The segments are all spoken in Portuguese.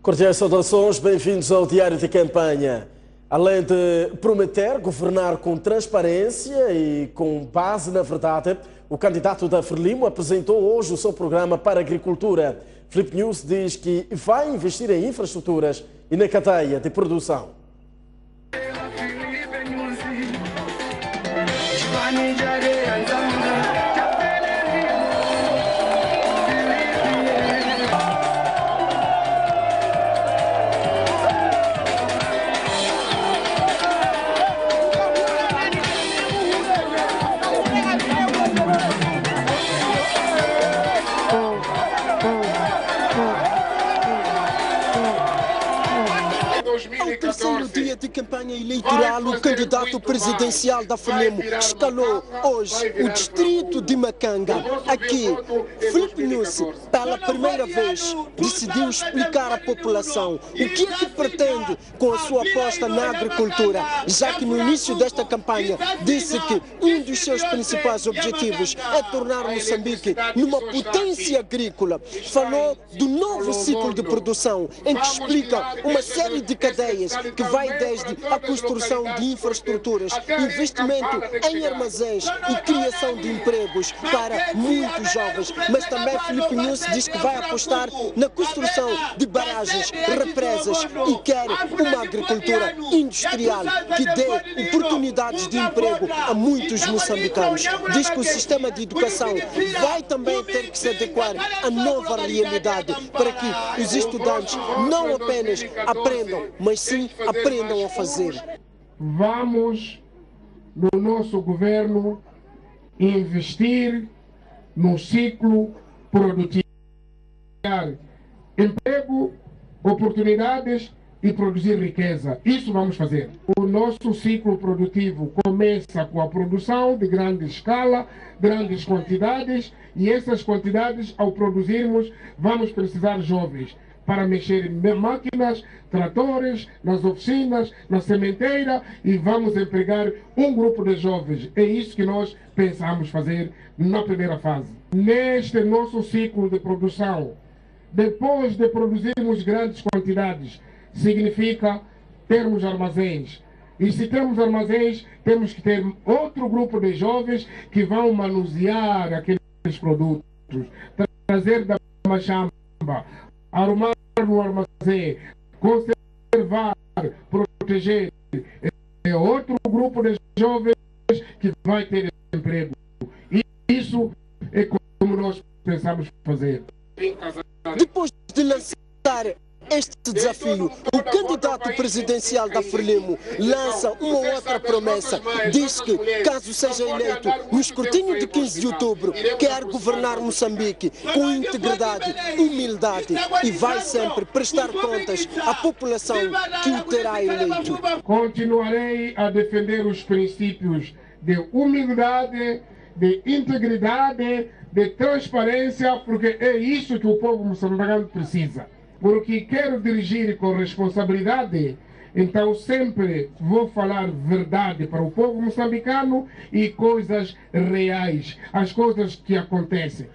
Cordiais saudações, bem-vindos ao Diário de Campanha. Além de prometer governar com transparência e com base na verdade, o candidato da Frelimo apresentou hoje o seu programa para a agricultura. Filipe News diz que vai investir em infraestruturas e na cadeia de produção. Ao terceiro dia de campanha eleitoral, o candidato presidencial da Frelimo escalou hoje o distrito de Macanga. Aqui, Filipe News, pela primeira vez, decidiu explicar à população o que é que pretende com a sua aposta na agricultura, já que no início desta campanha disse que um dos seus principais objetivos é tornar Moçambique numa potência agrícola. Falou do novo ciclo de produção, em que explica uma série de cadeias que vai desde a construção de infraestruturas, investimento em armazéns e criação de empregos para muitos jovens. Mas também Filipe News diz que vai apostar na construção de barragens, represas e quer uma agricultura industrial que dê oportunidades de emprego a muitos moçambicanos. Diz que o sistema de educação vai também ter que se adequar à nova realidade para que os estudantes não apenas aprendam, mas sim aprendam a fazer. Vamos, no nosso governo, investir no ciclo produtivo, emprego, oportunidades e produzir riqueza. Isso vamos fazer. O nosso ciclo produtivo começa com a produção de grande escala, grandes quantidades, e essas quantidades, ao produzirmos, vamos precisar de jovens para mexer em máquinas, tratores, nas oficinas, na sementeira, e vamos empregar um grupo de jovens. É isso que nós pensamos fazer na primeira fase. Neste nosso ciclo de produção, depois de produzirmos grandes quantidades, significa termos armazéns. E se temos armazéns, temos que ter outro grupo de jovens que vão manusear aqueles produtos, trazer da machamba, arrumar no armazém, conservar, proteger. É outro grupo de jovens que vai ter emprego. E isso é como nós pensamos fazer. Depois de lançar este desafio, o candidato presidencial da Frelimo lança uma outra promessa. Diz que, caso seja eleito no escrutínio de 15 de outubro, quer governar Moçambique com integridade, humildade e vai sempre prestar contas à população que o terá eleito. Continuarei a defender os princípios de humildade, de integridade, de transparência, porque é isso que o povo moçambicano precisa. Porque quero dirigir com responsabilidade, então sempre vou falar verdade para o povo moçambicano e coisas reais, as coisas que acontecem.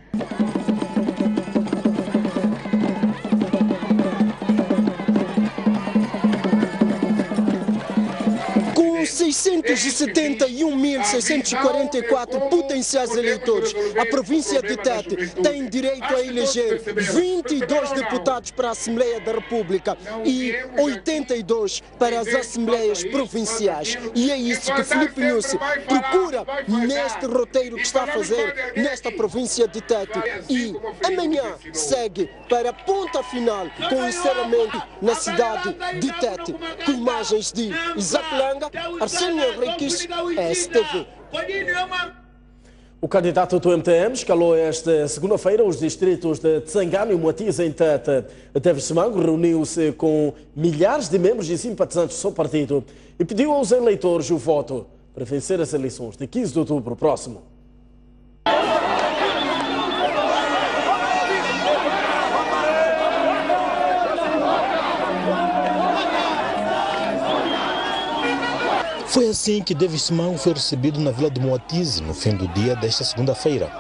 Com 671.644 potenciais eleitores, a província de Tete tem direito a eleger 22 deputados para a Assembleia da República e 82 para as Assembleias Provinciais. E é isso que Filipe News procura neste roteiro que está a fazer nesta província de Tete. E amanhã segue para a ponta final com o encerramento na cidade de Tete, com imagens de Isaac Langa, Arsenio Henriques, STV. O candidato do MTM escalou esta segunda-feira os distritos de Tsangano e Moatize em Tete. David Simango reuniu-se com milhares de membros e simpatizantes do seu partido e pediu aos eleitores o voto para vencer as eleições de 15 de outubro próximo. Foi assim que David Simango foi recebido na vila de Moatize no fim do dia desta segunda-feira.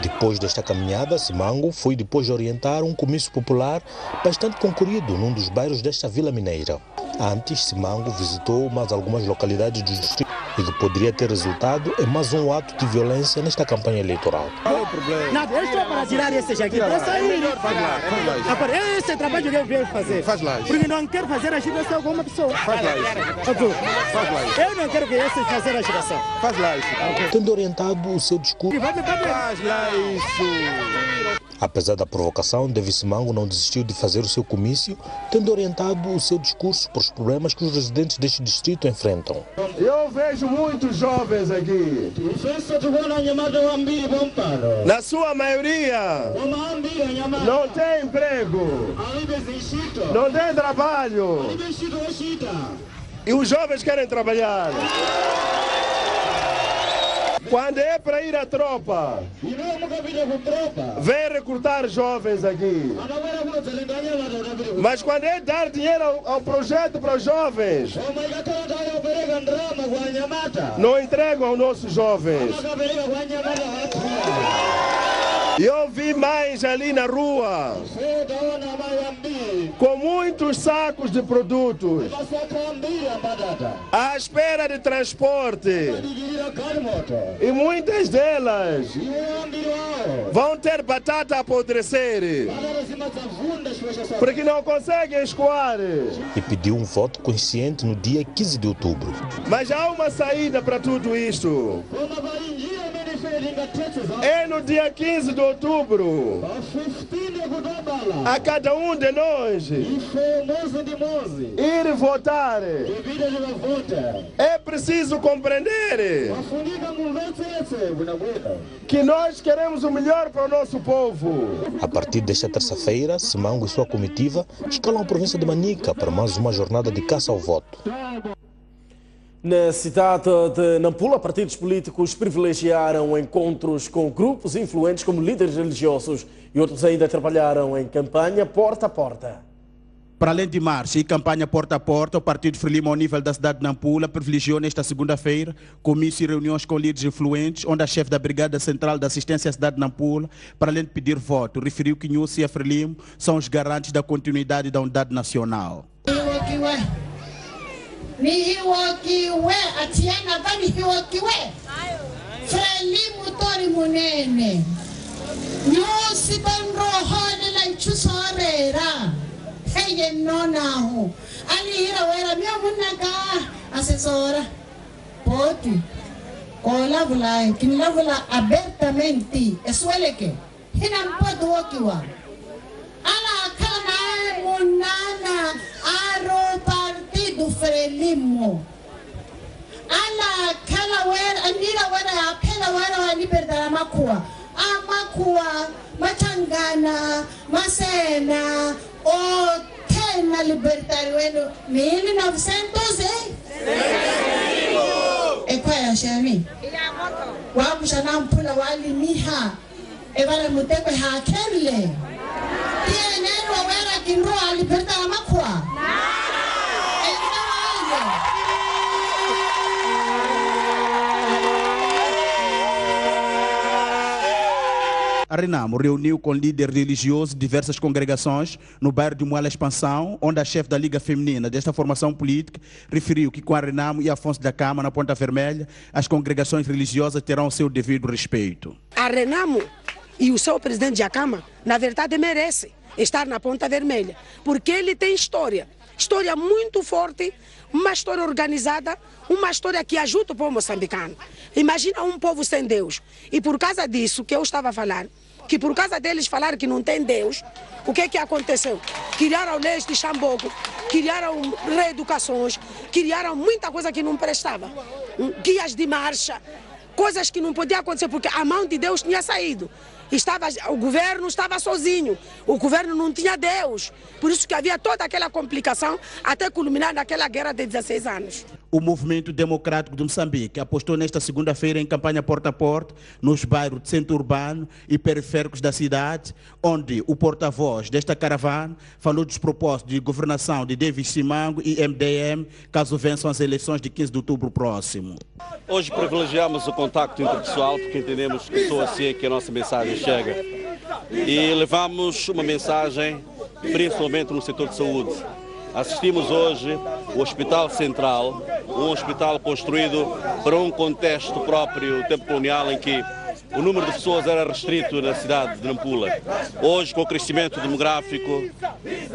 Depois desta caminhada, Simango foi depois orientar um comício popular bastante concorrido num dos bairros desta Vila Mineira. Antes, Simango visitou mais algumas localidades do distrito e que poderia ter resultado em mais um ato de violência nesta campanha eleitoral. Qual é o problema? Nada, eu estou para tirar esses aqui. Faz lá. Agora, esse trabalho que eu venho fazer. Faz lá isso. Porque não quero fazer agitação com uma pessoa. Faz lá isso. Faz lá isso. Eu não quero que esse fazer agitação. Faz lá isso. Tendo orientado o seu discurso, Faz lá isso. apesar da provocação, David Simango não desistiu de fazer o seu comício, tendo orientado o seu discurso para os problemas que os residentes deste distrito enfrentam. Eu vejo muitos jovens aqui. Na sua maioria, não tem emprego, não tem trabalho. E os jovens querem trabalhar. Quando é para ir à tropa, vem recrutar jovens aqui. Mas quando é dar dinheiro ao projeto para os jovens, não entregam aos nossos jovens. Eu vi mães ali na rua com muitos sacos de produtos à espera de transporte. E muitas delas vão ter batata a apodrecer porque não conseguem escoar. E pediu um voto consciente no dia 15 de outubro. Mas há uma saída para tudo isto. É no dia 15 de outubro, a cada um de nós ir votar. É preciso compreender que nós queremos o melhor para o nosso povo. A partir desta terça-feira, Simango e sua comitiva escalam a província de Manica para mais uma jornada de caça ao voto. Na cidade de Nampula, partidos políticos privilegiaram encontros com grupos influentes como líderes religiosos e outros ainda trabalharam em campanha porta a porta. Para além de marcha e campanha porta a porta, o Partido Frelimo ao nível da cidade de Nampula privilegiou nesta segunda-feira comício e reuniões com líderes influentes, onde a chefe da Brigada Central da Assistência à cidade de Nampula, para além de pedir voto, referiu que Nhusi e a Frelimo são os garantes da continuidade da unidade nacional. Nihiwokiwe atiana bani hiwokiwe Frelimo tori munene Nhusi banrohone la ichusorera heye nonahu alihira wera mia munaga assessora poti kolavula kinlavula abertamente esueleke hinampodo wokiwa ala kana munana aropa do Frelimo. Ala kala wera anira wera apela wera wa liberdade makua. Amakua, Machangana, Macena, o tema liberdade weno 1900 e kwa ya shami. Wabu shanampula wali miha. E wala mutepe hakele. Tienero wera kinro a liberdade makua. A Renamo reuniu com líderes religiosos de diversas congregações no bairro de Moala Expansão, onde a chefe da Liga Feminina desta formação política referiu que com a Renamo e Afonso da Cama na Ponta Vermelha, as congregações religiosas terão o seu devido respeito. A Renamo e o seu presidente Jacama, na verdade, merece estar na Ponta Vermelha, porque ele tem história muito forte, uma história organizada, uma história que ajuda o povo moçambicano. Imagina um povo sem Deus. E por causa disso que eu estava a falar, que por causa deles falar que não tem Deus, o que é que aconteceu? Criaram leis de Xamboco, criaram reeducações, criaram muita coisa que não prestava. Guias de marcha, coisas que não podiam acontecer porque a mão de Deus tinha saído. O governo estava sozinho, o governo não tinha Deus, por isso que havia toda aquela complicação até culminar naquela guerra de 16 anos. O Movimento Democrático de Moçambique apostou nesta segunda-feira em campanha porta a porta nos bairros de centro urbano e periféricos da cidade, onde o porta-voz desta caravana falou dos propósitos de governação de David Simango e MDM, caso vençam as eleições de 15 de outubro próximo. Hoje privilegiamos o contacto interpessoal porque entendemos que só assim é que a nossa mensagem chega. E levamos uma mensagem principalmente no setor de saúde. Assistimos hoje o Hospital Central, um hospital construído para um contexto próprio do tempo colonial em que o número de pessoas era restrito na cidade de Nampula. Hoje, com o crescimento demográfico,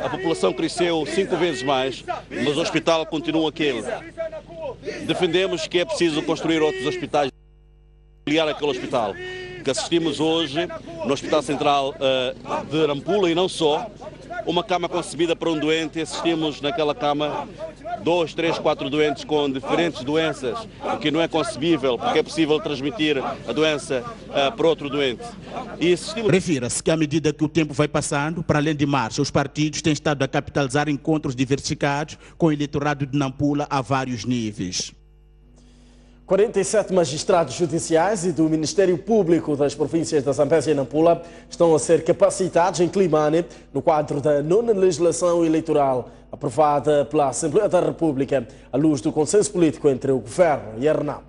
a população cresceu 5 vezes mais, mas o hospital continua aquele. Defendemos que é preciso construir outros hospitais, ampliar aquele hospital que assistimos hoje no Hospital Central de Nampula e não só. Uma cama concebida para um doente, assistimos naquela cama 2, 3, 4 doentes com diferentes doenças, o que não é concebível, porque é possível transmitir a doença para outro doente. E assistimos... Refira-se que à medida que o tempo vai passando, para além de marcha, os partidos têm estado a capitalizar encontros diversificados com o eleitorado de Nampula a vários níveis. 47 magistrados judiciais e do Ministério Público das províncias da Zambésia e Nampula estão a ser capacitados em Climane no quadro da 9ª legislação eleitoral aprovada pela Assembleia da República à luz do consenso político entre o Governo e a RENAM.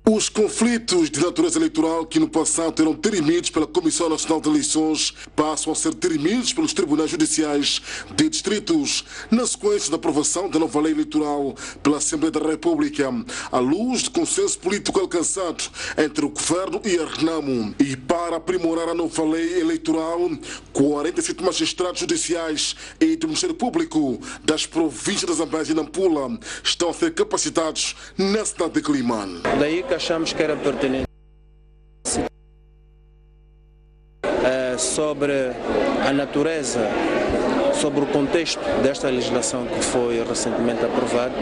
Os conflitos de natureza eleitoral que no passado eram dirimidos pela Comissão Nacional de Eleições passam a ser dirimidos pelos tribunais judiciais de distritos, na sequência da aprovação da nova lei eleitoral pela Assembleia da República, à luz do consenso político alcançado entre o Governo e a RENAM. E para aprimorar a nova lei eleitoral, 47 magistrados judiciais e do Ministério Público das províncias da Zambésia e Nampula estão a ser capacitados na cidade de Climane. Daí que achamos que era pertinente sobre a natureza, sobre o contexto desta legislação que foi recentemente aprovada,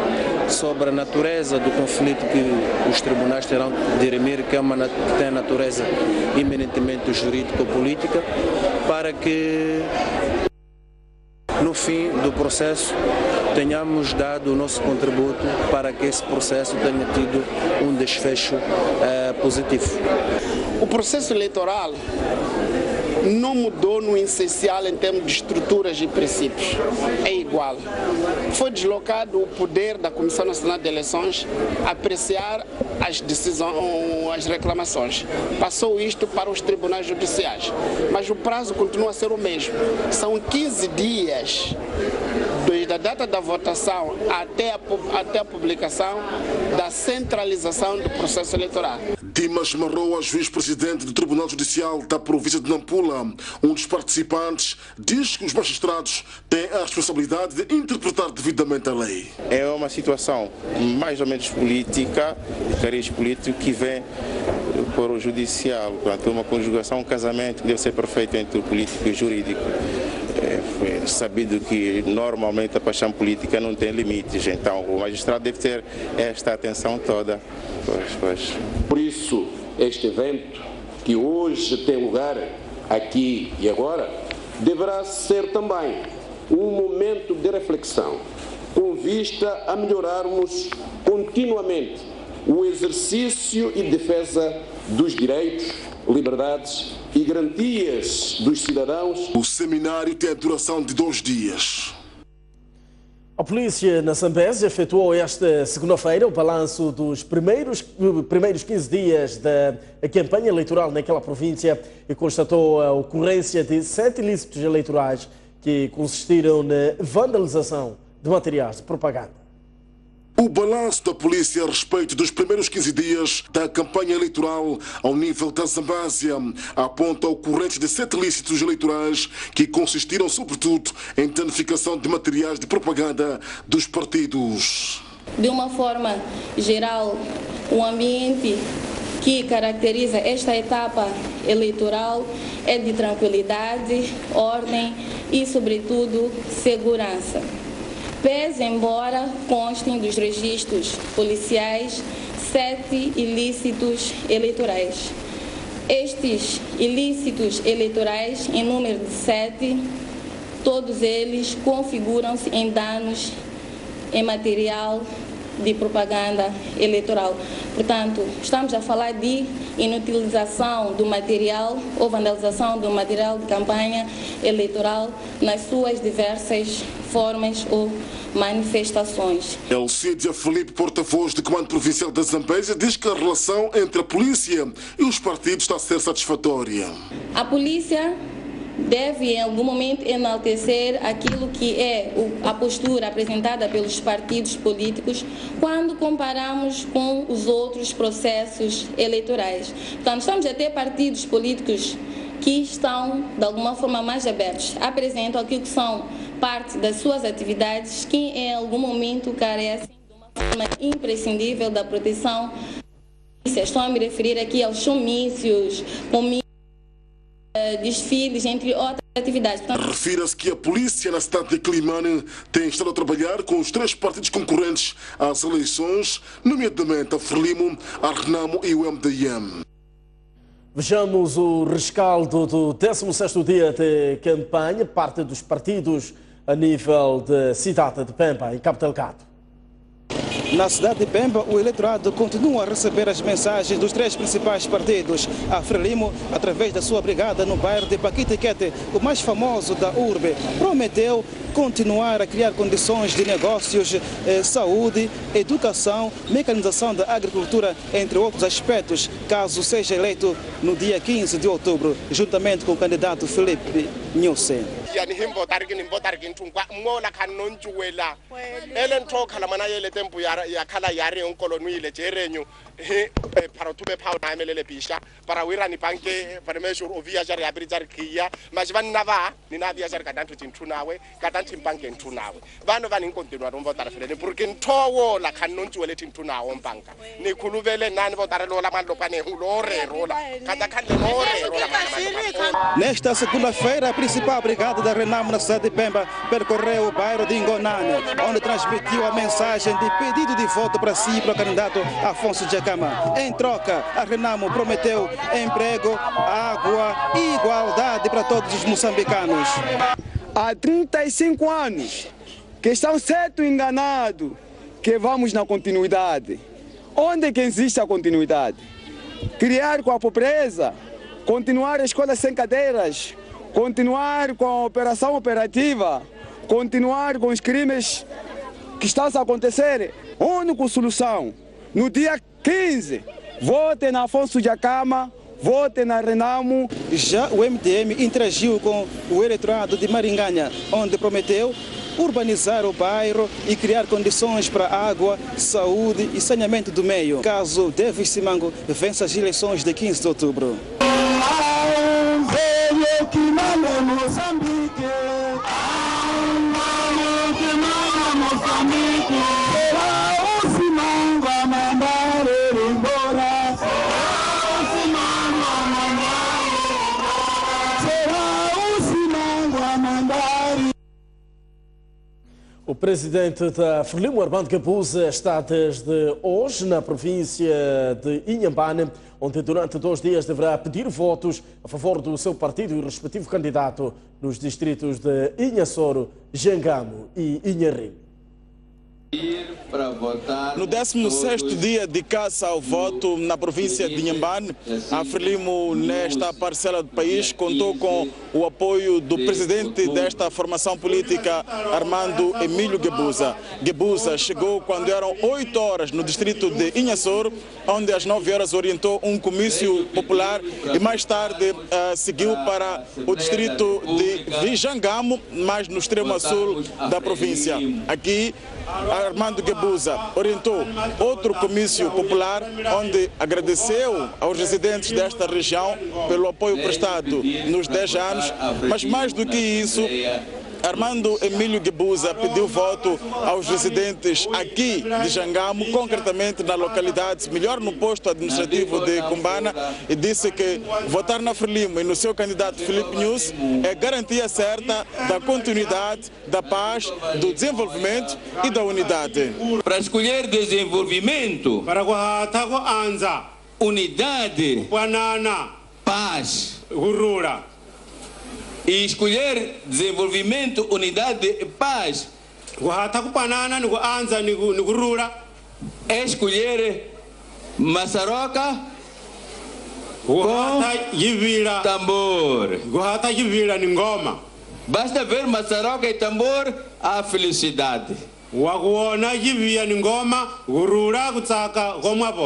sobre a natureza do conflito que os tribunais terão de dirimir, que tem a natureza eminentemente jurídico-política, para que no fim do processo tenhamos dado o nosso contributo para que esse processo tenha tido um desfecho positivo. O processo eleitoral não mudou no essencial em termos de estruturas e princípios. É igual. Foi deslocado o poder da Comissão Nacional de Eleições a apreciar as decisões, as reclamações. Passou isto para os tribunais judiciais. Mas o prazo continua a ser o mesmo. São 15 dias desde a data da votação até a publicação da centralização do processo eleitoral. Dimas Marroa, juiz-presidente do Tribunal Judicial da província de Nampula, um dos participantes, diz que os magistrados têm a responsabilidade de interpretar devidamente a lei. É uma situação mais ou menos política, de cariz político, que vem por o judicial, portanto, uma conjugação, um casamento que deve ser perfeito entre o político e o jurídico. É sabido que normalmente a paixão política não tem limites, então o magistrado deve ter esta atenção toda. Por isso, este evento que hoje tem lugar aqui e agora deverá ser também um momento de reflexão, com vista a melhorarmos continuamente o exercício e defesa dos direitos, liberdades e garantias dos cidadãos. O seminário tem a duração de 2 dias. A polícia na Zambésia efetuou esta segunda-feira o balanço dos primeiros 15 dias da campanha eleitoral naquela província e constatou a ocorrência de 7 ilícitos eleitorais que consistiram na vandalização de materiais de propaganda. O balanço da polícia a respeito dos primeiros 15 dias da campanha eleitoral ao nível da Zambésia aponta a ocorrência de 7 ilícitos eleitorais que consistiram sobretudo em danificação de materiais de propaganda dos partidos. De uma forma geral, o ambiente que caracteriza esta etapa eleitoral é de tranquilidade, ordem e, sobretudo, segurança. Pese embora constem dos registros policiais 7 ilícitos eleitorais. Estes ilícitos eleitorais, em número de 7, todos eles configuram-se em danos em material de propaganda eleitoral. Portanto, estamos a falar de inutilização do material ou vandalização do material de campanha eleitoral nas suas diversas formas ou manifestações. Elcídia Felipe, porta-voz do Comando Provincial da Zambésia, diz que a relação entre a polícia e os partidos está a ser satisfatória. A polícia deve, em algum momento, enaltecer aquilo que é a postura apresentada pelos partidos políticos quando comparamos com os outros processos eleitorais. Portanto, estamos a ter partidos políticos que estão, de alguma forma, mais abertos, apresentam aquilo que são parte das suas atividades que, em algum momento, carecem de uma forma imprescindível da proteção. Estou a me referir aqui aos showmícios, desfiles, entre outras atividades. Refira-se que a polícia na cidade de Climane tem estado a trabalhar com os 3 partidos concorrentes às eleições, nomeadamente a Frelimo, a Renamo e o MDM. Vejamos o rescaldo do 16º dia de campanha, parte dos partidos a nível da cidade de Pemba, em Cabo Delgado. Na cidade de Pemba, o eleitorado continua a receber as mensagens dos 3 principais partidos. A Frelimo, através da sua brigada no bairro de Paquitiquete, o mais famoso da urbe, prometeu continuar a criar condições de negócios, saúde, educação, mecanização da agricultura, entre outros aspectos, caso seja eleito no dia 15 de outubro, juntamente com o candidato Felipe Nhusse. Nesta segunda-feira, a principal brigada da Renamo na cidade de Pemba percorreu o bairro de Ingonane, onde transmitiu a mensagem de pedido de voto para si e para o candidato Afonso Djacama. Em troca, a Renamo prometeu emprego, água e igualdade para todos os moçambicanos. Há 35 anos que estão certo enganados que vamos na continuidade. Onde é que existe a continuidade? Criar com a pobreza, continuar a escola sem cadeiras, continuar com a operação operativa, continuar com os crimes que estão a acontecer. A única solução, no dia 15, votem na Afonso Djacama, votem na Renamo. Já o MDM interagiu com o eleitorado de Maringanha, onde prometeu urbanizar o bairro e criar condições para água, saúde e saneamento do meio, caso Davis Simango vença as eleições de 15 de outubro. O presidente da Frelimo, Armando Guebuza, está desde hoje na província de Inhambane, onde durante 2 dias deverá pedir votos a favor do seu partido e o respectivo candidato nos distritos de Inhassoro, Jangamo e Inharim. No 16º dia de caça ao voto na província de Inhambane, a Frelimo, nesta parcela do país, contou com o apoio do presidente desta formação política, Armando Emílio Guebuza. Guebuza chegou quando eram 8 horas no distrito de Inhassoro, onde às 9 horas orientou um comício popular e mais tarde seguiu para o distrito de Jangamo, mais no extremo sul da província. Aqui, Armando Guebuza orientou outro comício popular, onde agradeceu aos residentes desta região pelo apoio prestado nos 10 anos, mas mais do que isso, Armando Emílio Guebuza pediu voto aos residentes aqui de Jangamo, concretamente na localidade, melhor no posto administrativo de Cumbana, e disse que votar na Frelimo e no seu candidato Felipe Nhusse é garantia certa da continuidade, da paz, do desenvolvimento e da unidade. Para escolher desenvolvimento, unidade, paz, e escolher desenvolvimento, unidade e paz. escolher maçaroca com tambor. Basta ver maçaroca e tambor, a felicidade.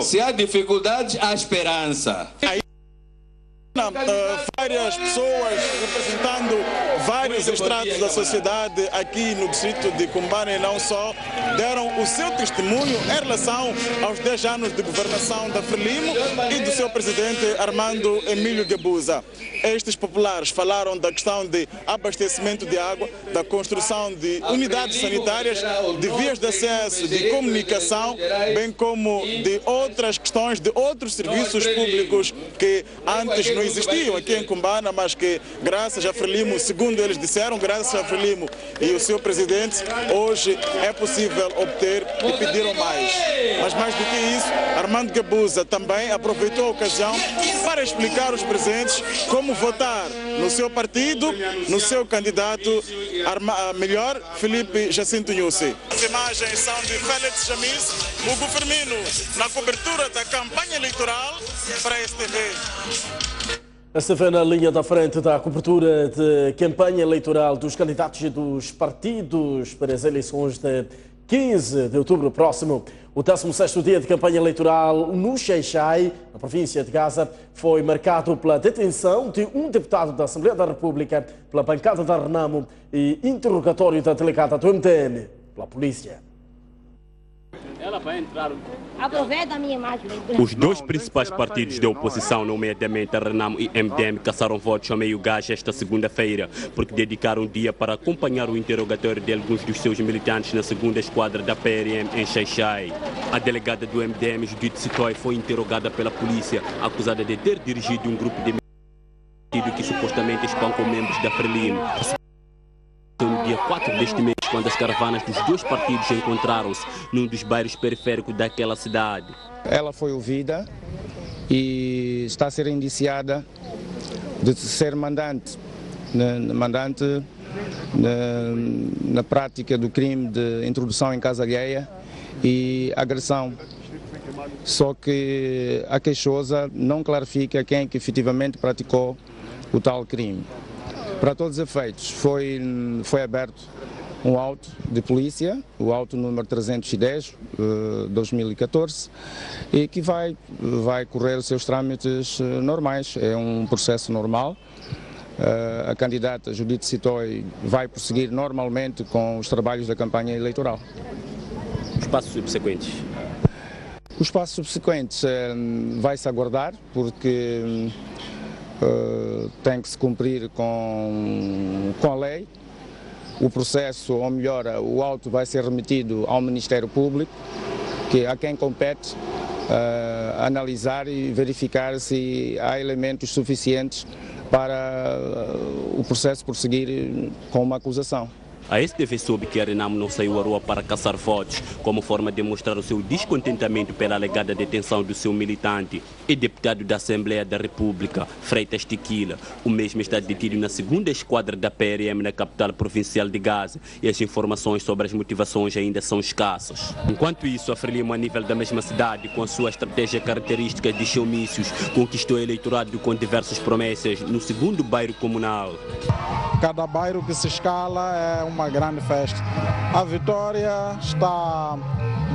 Se há dificuldades, há esperança. Várias pessoas representando vários estratos da sociedade aqui no distrito de Cumbana e não só, deram o seu testemunho em relação aos 10 anos de governação da Frelimo e do seu presidente Armando Emílio Guebuza. Estes populares falaram da questão de abastecimento de água, da construção de unidades sanitárias, de vias de acesso, de comunicação, bem como de outras questões, de outros serviços públicos que antes não existiam aqui em Cumbana, mas que graças a Frelimo, segundo eles disseram, graças a Frelimo e o seu presidente, hoje é possível obter e pediram mais. Mas mais do que isso, Armando Guebuza também aproveitou a ocasião para explicar aos presentes como votar no seu partido, no seu candidato melhor, Filipe Jacinto Nyusi. As imagens são de Félix Jamis, Hugo Firmino, na cobertura da campanha eleitoral para a STV. STV na linha da frente da cobertura de campanha eleitoral dos candidatos e dos partidos para as eleições de 15 de outubro próximo. O 16º dia de campanha eleitoral no Xai-Xai, na província de Gaza, foi marcado pela detenção de um deputado da Assembleia da República pela bancada da Renamo e interrogatório da delegada do MDM pela polícia. Ela vai entrar. Aproveita a minha imagem. Os dois principais partidos da oposição, nomeadamente a Renamo e MDM, caçaram votos a meio gás esta segunda-feira, porque dedicaram um dia para acompanhar o interrogatório de alguns dos seus militantes na segunda esquadra da PRM em Xai-Xai. A delegada do MDM, Judith Sitoy, foi interrogada pela polícia, acusada de ter dirigido um grupo de partido que supostamente espancou membros da Frelimo. No dia 4 deste mês, quando as caravanas dos dois partidos encontraram-se num dos bairros periféricos daquela cidade. Ela foi ouvida e está a ser indiciada de ser mandante na prática do crime de introdução em casa alheia e agressão. Só que a queixosa não clarifica quem é que efetivamente praticou o tal crime. Para todos os efeitos, foi aberto um auto de polícia, o auto número 310/2014, e que vai correr os seus trâmites normais. É um processo normal. A candidata Judith Sitoy vai prosseguir normalmente com os trabalhos da campanha eleitoral. Os passos subsequentes? Os passos subsequentes vai-se aguardar, porque tem que se cumprir com a lei. O processo, ou melhor, o auto vai ser remetido ao Ministério Público, que a quem compete analisar e verificar se há elementos suficientes para o processo prosseguir com uma acusação. A STV soube que a Renamo não saiu à rua para caçar votos, como forma de mostrar o seu descontentamento pela alegada detenção do seu militante e deputado da Assembleia da República, Freitas Tequila. O mesmo está detido na segunda esquadra da PRM na capital provincial de Gaza e as informações sobre as motivações ainda são escassas. Enquanto isso, a Frelimo, a nível da mesma cidade, com a sua estratégia característica de showmícios, conquistou eleitorado com diversas promessas no segundo bairro comunal. Cada bairro que se escala é uma grande festa. A vitória está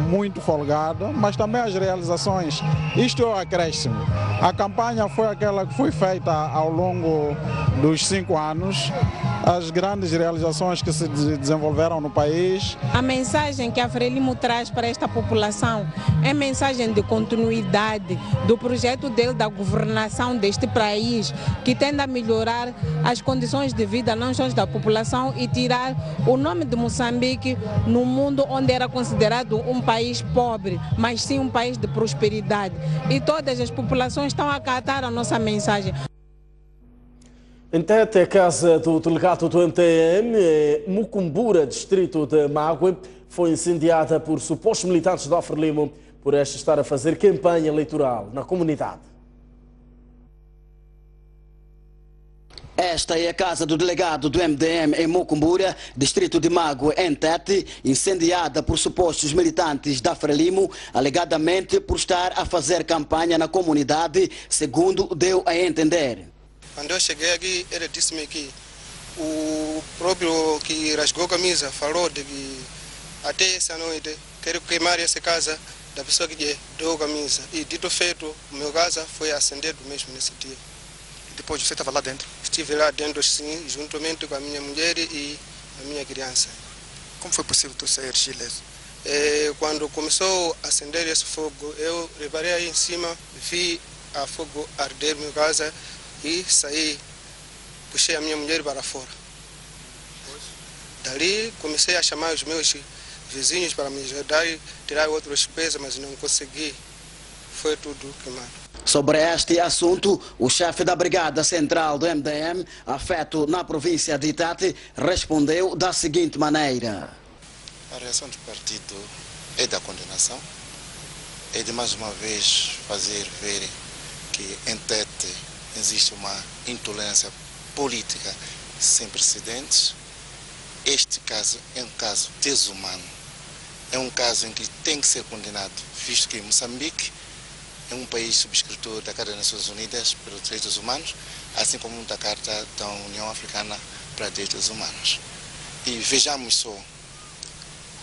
muito folgada, mas também as realizações, isto é o acréscimo. A campanha foi aquela que foi feita ao longo dos 5 anos, as grandes realizações que se desenvolveram no país. A mensagem que a Frelimo traz para esta população é mensagem de continuidade do projeto dele da governação deste país, que tende a melhorar as condições de vida não só da população e tirar o nome de Moçambique no mundo onde era considerado um país pobre, mas sim um país de prosperidade. E todas as populações estão a acatar a nossa mensagem. Em Tete, a casa do delegado do MTM, Mucumbura, distrito de Mague, foi incendiada por supostos militantes da Frelimo por este estar a fazer campanha eleitoral na comunidade. Esta é a casa do delegado do MDM em Mucumbura, distrito de Mague, em Tete, incendiada por supostos militantes da Frelimo, alegadamente por estar a fazer campanha na comunidade, segundo deu a entender. Quando eu cheguei aqui, ele disse-me que o próprio que rasgou a camisa falou de que até essa noite quero queimar essa casa da pessoa que deu a camisa. E dito feito, meu casa foi acendido mesmo nesse dia. E depois você estava lá dentro? Estive lá dentro, sim, juntamente com a minha mulher e a minha criança. Como foi possível tu sair ileso? Quando começou a acender esse fogo, eu reparei aí em cima, vi a fogo arder minha casa e saí, puxei a minha mulher para fora. Dali comecei a chamar os meus vizinhos para me ajudar e tirar outras peças, mas não consegui. Foi tudo queimado. Sobre este assunto, o chefe da Brigada Central do MDM, afeto na província de Tete, respondeu da seguinte maneira. A reação do partido é da condenação, é de mais uma vez fazer ver que em Tete existe uma intolerância política sem precedentes. Este caso é um caso desumano, é um caso em que tem que ser condenado, visto que Moçambique é um país subscritor da Carta das Nações Unidas pelos Direitos Humanos, assim como da Carta da União Africana para Direitos Humanos. E vejamos só,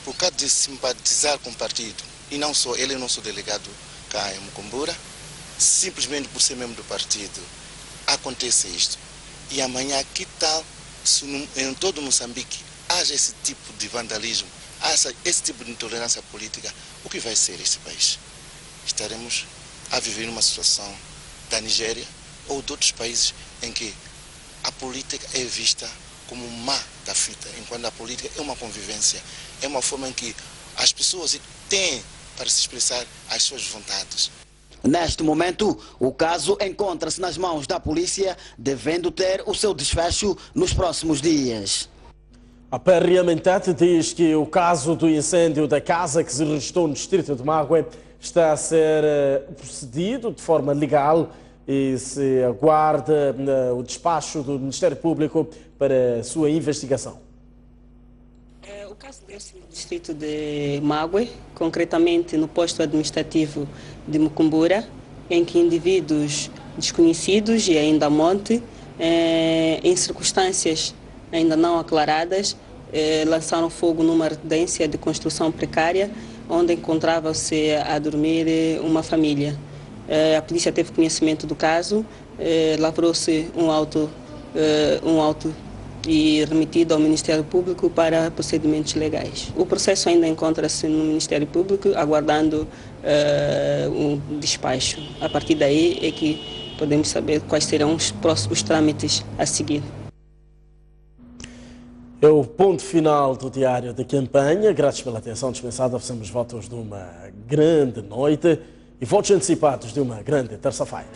por causa de simpatizar com o partido, e não só ele, não sou delegado cá em Mucumbura, simplesmente por ser membro do partido, acontece isto. E amanhã, que tal se em todo Moçambique haja esse tipo de vandalismo, haja esse tipo de intolerância política, o que vai ser este país? Estaremos a viver uma situação da Nigéria ou de outros países em que a política é vista como má da fita, enquanto a política é uma convivência, é uma forma em que as pessoas têm para se expressar as suas vontades. Neste momento, o caso encontra-se nas mãos da polícia, devendo ter o seu desfecho nos próximos dias. A PRM em Tete diz que o caso do incêndio da casa que se registrou no distrito de Mague está a ser procedido de forma legal e se aguarda o despacho do Ministério Público para a sua investigação. O caso desse no distrito de Mague, concretamente no posto administrativo de Mucumbura, em que indivíduos desconhecidos e ainda a monte, em circunstâncias ainda não aclaradas, lançaram fogo numa residência de construção precária, onde encontrava-se a dormir uma família. A polícia teve conhecimento do caso, lavrou-se um auto e remetido ao Ministério Público para procedimentos legais. O processo ainda encontra-se no Ministério Público, aguardando um despacho. A partir daí é que podemos saber quais serão os trâmites a seguir. É o ponto final do Diário da Campanha. Graças pela atenção dispensada. Fazemos votos de uma grande noite e votos antecipados de uma grande terça-feira.